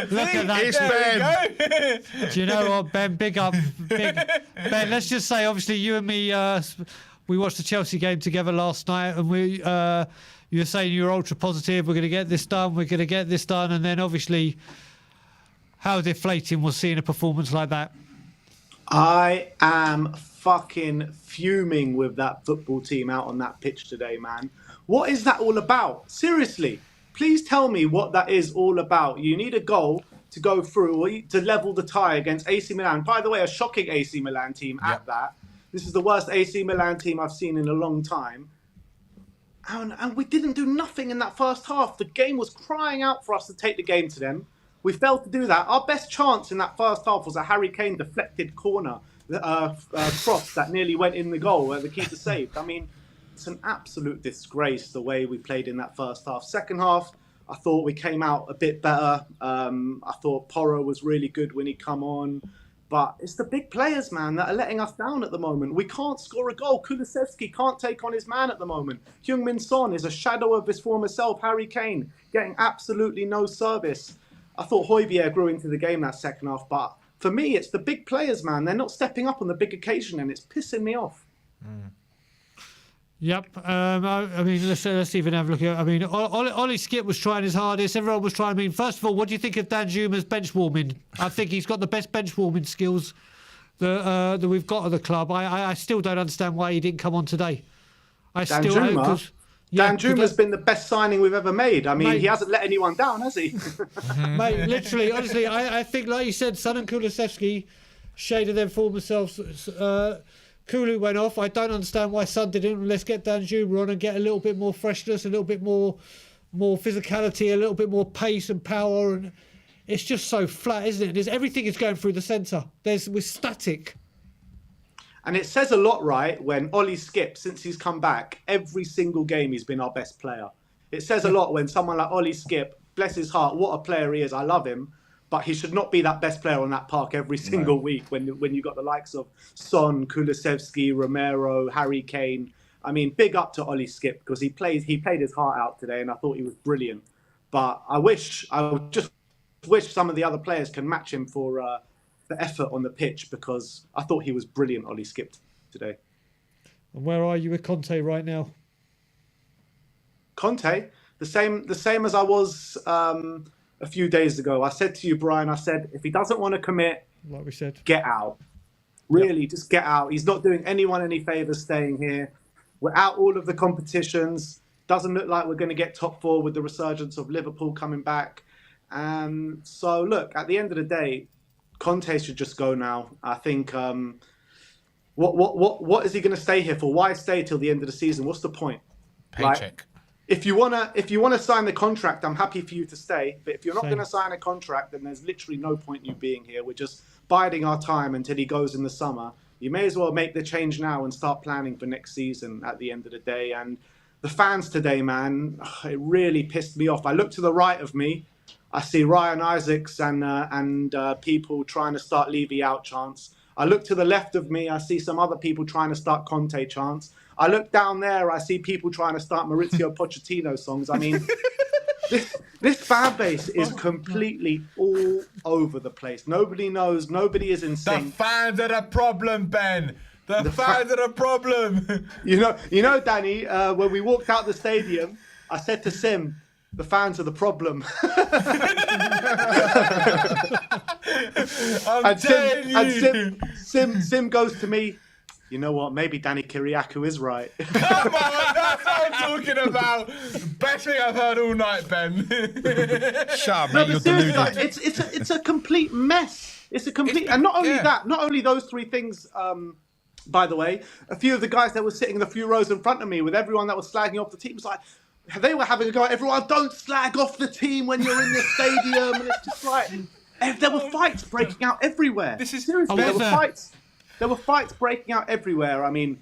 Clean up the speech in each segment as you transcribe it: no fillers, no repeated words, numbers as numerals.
Look at that. It's Ben. Do you know what, Ben? Big up. Ben, let's just say, obviously, you and me, we watched the Chelsea game together last night, and you were saying you were ultra positive. We're going to get this done. We're going to get this done. And then, obviously, how deflating was seeing a performance like that? I am fucking fuming with that football team out on that pitch today, man. What is that all about? Seriously, please tell me what that is all about. You need a goal to go through or to level the tie against AC Milan. By the way, a shocking AC Milan team at that. This is the worst AC Milan team I've seen in a long time. And we didn't do nothing in that first half. The game was crying out for us to take the game to them. We failed to do that. Our best chance in that first half was a Harry Kane deflected corner cross that nearly went in the goal where the keeper saved. I mean, it's an absolute disgrace the way we played in that first half. Second half, I thought we came out a bit better. I thought Porro was really good when he come on. But it's the big players, man, that are letting us down at the moment. We can't score a goal. Kulusevski can't take on his man at the moment. Heung-min Son is a shadow of his former self. Harry Kane getting absolutely no service. I thought Højbjerg grew into the game that second half. But for me, it's the big players, man. They're not stepping up on the big occasion, and it's pissing me off. Yep. I mean, let's even have a look at it. I mean, Ollie Skip was trying his hardest. Everyone was trying. I mean, first of all, what do you think of Dan Juma's bench warming? I think he's got the best bench warming skills that we've got at the club. I still don't understand why he didn't come on today. Dan Juma's been the best signing we've ever made. I mean, he hasn't let anyone down, has he? Mate, literally, honestly, I think, like you said, Son and Kulusevski shaded their former selves. Kulu went off. I don't understand why Son didn't. Let's get Dan Juma on and get a little bit more freshness, a little bit more physicality, a little bit more pace and power. And it's just so flat, isn't it? Everything is going through the centre. We're static. And it says a lot, right, when Ollie Skip, since he's come back, every single game he's been our best player. It says a lot when someone like Ollie Skip, bless his heart, what a player he is. I love him. But he should not be that best player on that park every single week when you got the likes of Son, Kulusevski, Romero, Harry Kane. I mean, big up to Ollie Skip because he played his heart out today and I thought he was brilliant. But I just wish some of the other players can match him for the effort on the pitch because I thought he was brilliant, Ollie Skip, today. And where are you with Conte right now? Conte, the same as I was a few days ago. I said to you, Brian, I said, if he doesn't want to commit, like we said, get out. Really, just get out. He's not doing anyone any favours staying here. We're out all of the competitions. Doesn't look like we're going to get top four with the resurgence of Liverpool coming back. So, look, at the end of the day, Conte should just go now. I think, what is he going to stay here for? Why stay till the end of the season? What's the point? Paycheck. Like, if you wanna sign the contract, I'm happy for you to stay. But if you're not going to sign a contract, then there's literally no point in you being here. We're just biding our time until he goes in the summer. You may as well make the change now and start planning for next season at the end of the day. And the fans today, man, it really pissed me off. I look to the right of me. I see Ryan Isaacs and people trying to start Levy out chants. I look to the left of me. I see some other people trying to start Conte chants. I look down there, I see people trying to start Maurizio Pochettino songs. I mean, this fan base is completely all over the place. Nobody knows. Nobody is in sync. The fans are the problem, Ben. The fans are the problem. You know, Danny, when we walked out the stadium, I said to Sim, the fans are the problem. Sim goes to me, you know what? Maybe Danny Kiriakou is right. Come on, that's what I'm talking about. Best thing I've heard all night, Ben. Shut up, mate. You're deluded. Like, it's a complete mess. And not only that, not only those three things. By the way, a few of the guys that were sitting in the few rows in front of me with everyone that was slagging off the team was like, they were having a go at everyone. Don't slag off the team when you're in the stadium. And it's just like there were fights breaking out everywhere. This is seriously. There were fights breaking out everywhere. I mean,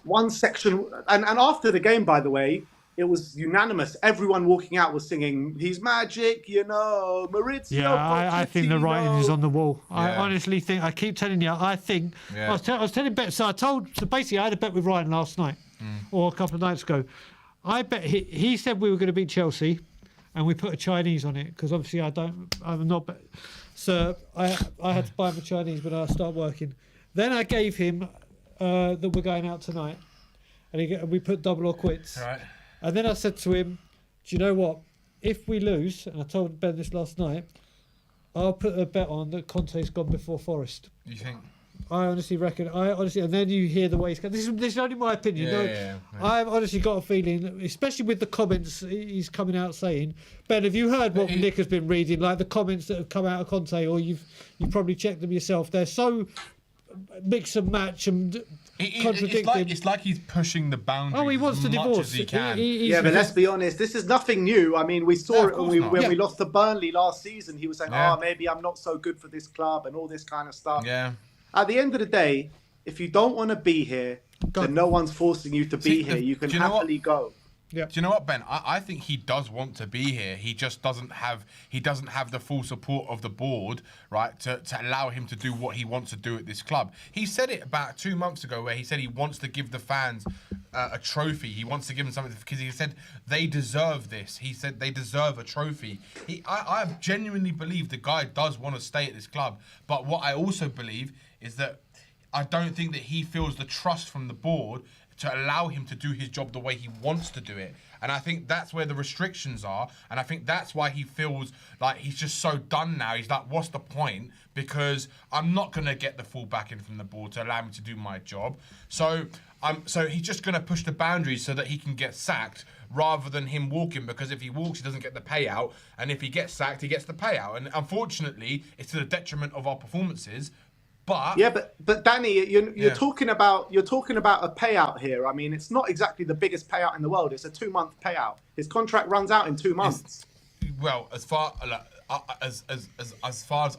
one section, and after the game, by the way, it was unanimous. Everyone walking out was singing, "He's magic," Maurizio. Yeah, I think the writing is on the wall. Yeah. I honestly think, I keep telling you, I think, I was telling Bet, so basically I had a bet with Ryan last night, or a couple of nights ago. I bet he said we were going to beat Chelsea, and we put a Chinese on it because obviously I'm not. So I had to buy him a Chinese when I start working. Then I gave him that we're going out tonight, and we put double or quits. Right. And then I said to him, "Do you know what? If we lose," and I told Ben this last night, I'll put a bet on that Conte's gone before Forest. You think? I honestly reckon. And then you hear the way he's going. This is only my opinion. Yeah. I've honestly got a feeling, especially with the comments he's coming out saying. Ben, have you heard what Nick has been reading? Like the comments that have come out of Conte, or you've probably checked them yourself. They're so mix and match and contradicting. It's like he's pushing the boundaries. Oh, he wants as to much divorce. as he can. But let's be honest, this is nothing new. I mean, we saw it when we lost to Burnley last season. He was saying, maybe I'm not so good for this club and all this kind of stuff. Yeah. At the end of the day, if you don't want to be here, then no one's forcing you to be here. You can happily go. Yeah. Do you know what, Ben? I think he does want to be here. He just doesn't have the full support of the board, right, to allow him to do what he wants to do at this club. He said it about 2 months ago where he said he wants to give the fans a trophy. He wants to give them something because he said they deserve this. He said they deserve a trophy. I genuinely believe the guy does want to stay at this club. But what I also believe is that I don't think that he feels the trust from the board to allow him to do his job the way he wants to do it. And I think that's where the restrictions are. And I think that's why he feels like he's just so done now. He's like, what's the point? Because I'm not going to get the full backing from the board to allow me to do my job. So he's just going to push the boundaries so that he can get sacked rather than him walking, because if he walks, he doesn't get the payout. And if he gets sacked, he gets the payout. And unfortunately, it's to the detriment of our performances. But but Danny, you're talking about a payout here. I mean, it's not exactly the biggest payout in the world. It's a 2-month payout. His contract runs out in 2 months. Well, as far as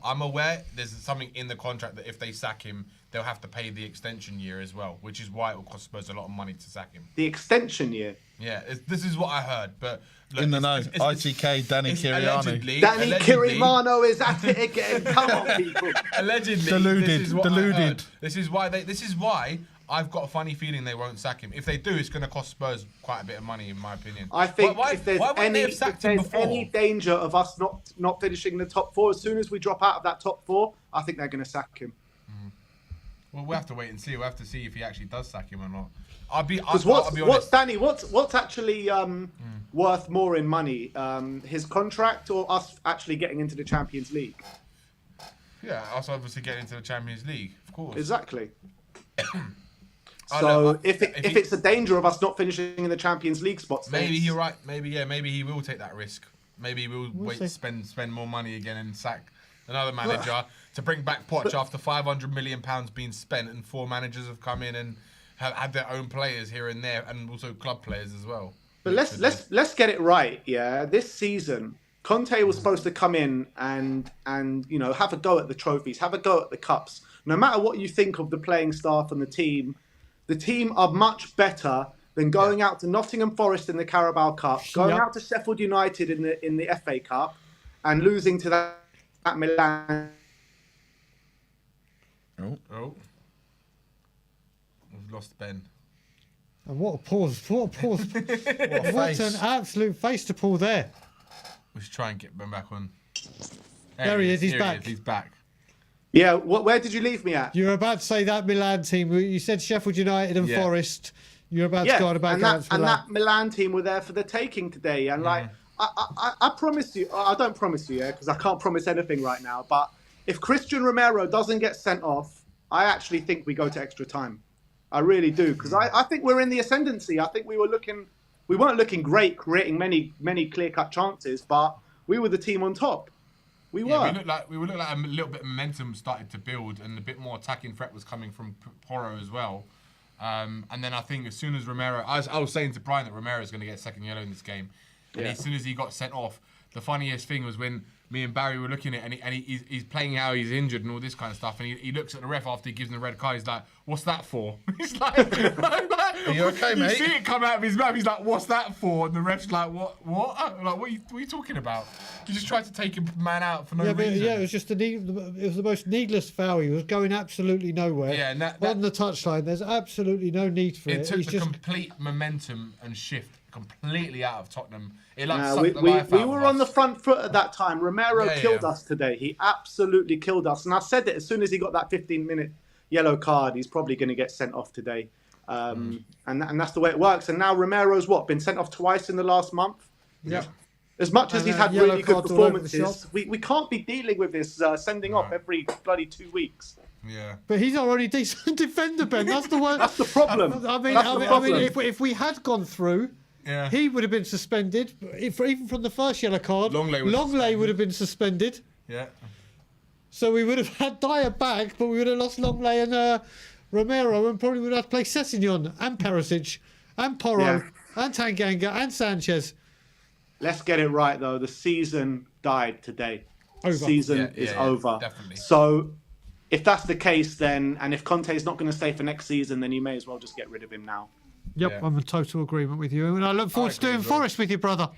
I'm aware, there's something in the contract that if they sack him, they'll have to pay the extension year as well, which is why it will cost Spurs a lot of money to sack him. The extension year. Yeah, this is what I heard, but look, in the know, ITK Danny Kiriano. Danny Kirimano is at it again. Come on, people. Allegedly, deluded. This is what I heard. This is why I've got a funny feeling they won't sack him. If they do, it's going to cost Spurs quite a bit of money, in my opinion. I think if there's any danger of us not finishing the top 4, as soon as we drop out of that top 4, I think they're going to sack him. Well, we'll have to wait and see. We'll have to see if he actually does sack him or not. I'll be honest. What's actually worth more in money? His contract or us actually getting into the Champions League? Yeah, us obviously getting into the Champions League, of course. Exactly. So if it's a danger of us not finishing in the Champions League spots, maybe you're right. Maybe he will take that risk. Maybe we'll wait to spend more money again and sack another manager to bring back Poch after £500 million being spent, and 4 managers have come in and have had their own players here and there, and also club players as well. But let's get it right. Yeah, this season Conte was supposed to come in and have a go at the trophies, have a go at the cups. No matter what you think of the playing staff and the team are much better than going out to Nottingham Forest in the Carabao Cup, going out to Sheffield United in the FA Cup, and losing to that Milan. Oh. We've lost Ben. And what a pause. What an absolute face to pull there. We should try and get Ben back on. There he is, he's back. He's back. Yeah, where did you leave me at? You were about to say that Milan team. You said Sheffield United and Forest. You're about to go on about Milan. And that Milan team were there for the taking today. And I promise you, I don't promise you, because I can't promise anything right now. But if Christian Romero doesn't get sent off, I actually think we go to extra time. I really do, because I think we're in the ascendancy. I think we weren't looking great, creating many clear-cut chances, but we were the team on top. We were. We looked like a little bit of momentum started to build, and a bit more attacking threat was coming from Porro as well. And then I think as soon as Romero, I was saying to Brian that Romero is going to get second yellow in this game, and as soon as he got sent off, the funniest thing was when me and Barry were looking at it, and he's playing how he's injured and all this kind of stuff, and he looks at the ref after he gives him the red card. He's like, "What's that for?" He's like, "Are you okay, mate?" You see it come out of his mouth. He's like, "What's that for?" And the ref's like, "What? Like, what are you talking about?" He just tried to take a man out for no reason. Yeah, it was just it was the most needless foul. He was going absolutely nowhere. Yeah, and on the touchline, there's absolutely no need for it. It took the complete momentum and shift completely out of Tottenham. It we sucked the life out were of on the us. front foot at that time. Romero Yeah, killed yeah. us today. He absolutely killed us. And I said that as soon as he got that 15-minute yellow card, he's probably going to get sent off today. And that's the way it works. And now Romero's been sent off twice in the last month? Yeah. As much as And, he's had yellow really good cards all over the performances, shop. we can't be dealing with this sending off every bloody 2 weeks. Yeah. But he's our only decent defender, Ben. That's the one. That's the problem. I mean, That's the problem. if we had gone through, Yeah. he would have been suspended. Even from the first yellow card, Longley would have been suspended. Yeah. So we would have had Dyer back, but we would have lost Longley and Romero, and probably would have had to play Sessegnon and Perisic and Porro and Tanganga and Sanchez. Let's get it right, though. The season died today. Over. Season is over. Definitely. So if that's the case, then, and if Conte is not going to stay for next season, then you may as well just get rid of him now. Yep, Yeah. I'm in total agreement with you, and I look forward to agree doing as well. Forest with you, brother.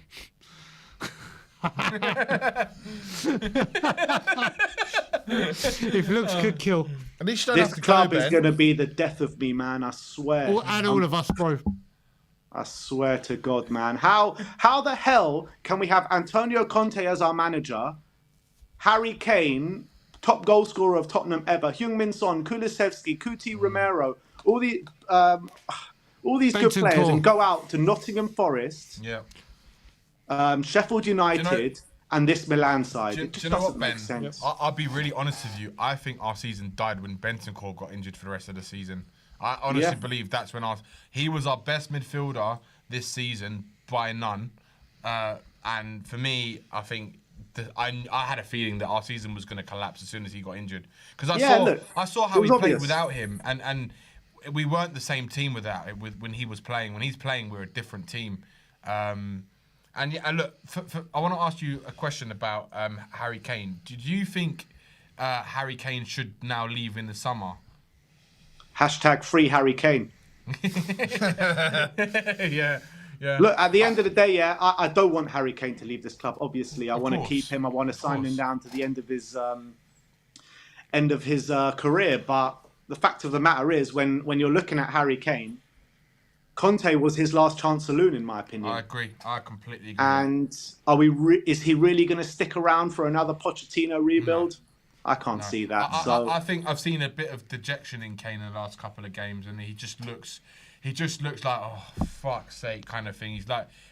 If looks could kill, At least you don't This have to club go, is Ben. going to be the death of me, man. I swear. and all of us, bro. I swear to God, man. How the hell can we have Antonio Conte as our manager, Harry Kane, top goal scorer of Tottenham ever, Heung-min Son, Kulusevski, Kuti Romero, all these good Bentancur. players, and go out to Nottingham Forest, Yeah. Sheffield United, and this Milan side? Do It just you know doesn't what, make Ben? sense. I'll be really honest with you. I think our season died when Bentancur got injured for the rest of the season. I honestly believe that's when he was our best midfielder this season by none. And for me, I think I had a feeling that our season was going to collapse as soon as he got injured. Because I saw how it he was played obvious. without him, and we weren't the same team without it. When he was playing, when he's playing, we're a different team. And yeah, look, I want to ask you a question about Harry Kane. Did you think Harry Kane should now leave in the summer? Hashtag free Harry Kane. Yeah. Look, at the end of the day, I don't want Harry Kane to leave this club. Obviously, I want to course. keep him. I want to sign him down to the end of his career. But the fact of the matter is, when you're looking at Harry Kane, Conte was his last chance saloon, in my opinion. I agree. I completely agree. And is he really going to stick around for another Pochettino rebuild? I can't see that. I think I've seen a bit of dejection in Kane in the last couple of games, and he just looks like, oh, fuck's sake, kind of thing.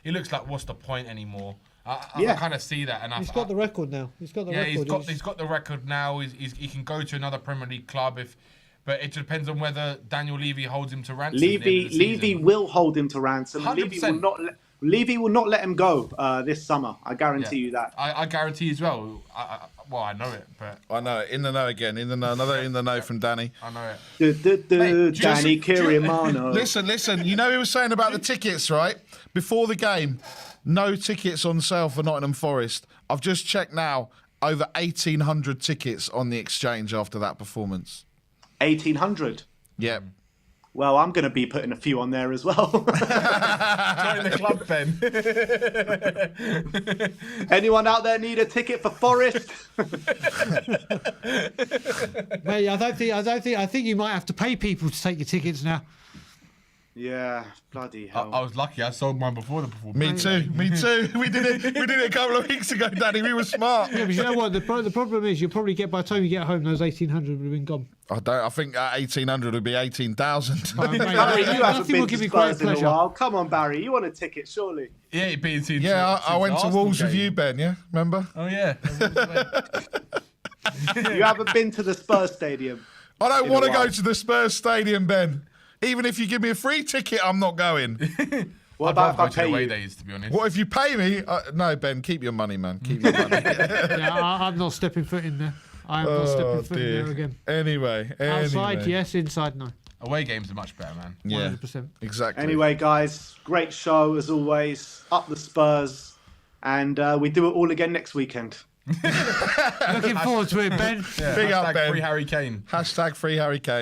He looks like, what's the point anymore? I kind of see that, and He's got the record now. He's got the record. he's got the record now. He can go to another Premier League club but it depends on whether Daniel Levy holds him to ransom. Levy will hold him to ransom. 100%. Levy will not let him go this summer. I guarantee you that. I guarantee as well. I know it, but I know it. In the know again. Another in the know from Danny. I know it. Danny Kirimano. Listen. You know he was saying about the tickets, right? Before the game, no tickets on sale for Nottingham Forest. I've just checked now. Over 1,800 tickets on the exchange after that performance. 1,800. Yeah. Well, I'm going to be putting a few on there as well. Join the club, Ben. Anyone out there need a ticket for Forest? Mate, I think you might have to pay people to take your tickets now. Yeah, bloody hell. I was lucky. I sold mine before the performance. Me too. We did it a couple of weeks ago, Danny. We were smart. Yeah, but you know what? The problem is, you'll probably get, by the time you get home, those 1,800 would have been gone. I think 1,800 would be 18,000. Barry, you haven't Nothing will been give to me great Spurs in a pleasure. while. Come on, Barry. You want a ticket, surely? Yeah, you've been to. Yeah, I went to Arsenal Wolves with game. you, Ben. Yeah, remember? Oh yeah. You haven't been to the Spurs stadium? I don't In want a to go while. to the Spurs stadium, Ben. Even if you give me a free ticket, I'm not going. What I'd about rather if go I to the away pay you? days, to be honest. What if you pay me? No, Ben, keep your money, man. Keep your money. Yeah, I'm not stepping foot in there. I am not stepping foot in there again. Anyway. Outside, yes. Inside, no. Away games are much better, man. Yeah, 100%. exactly. Anyway, guys, great show as always. Up the Spurs. And we do it all again next weekend. Looking forward to it, Ben. Yeah, Big up, hashtag Ben. free Harry Kane. #free Harry Kane.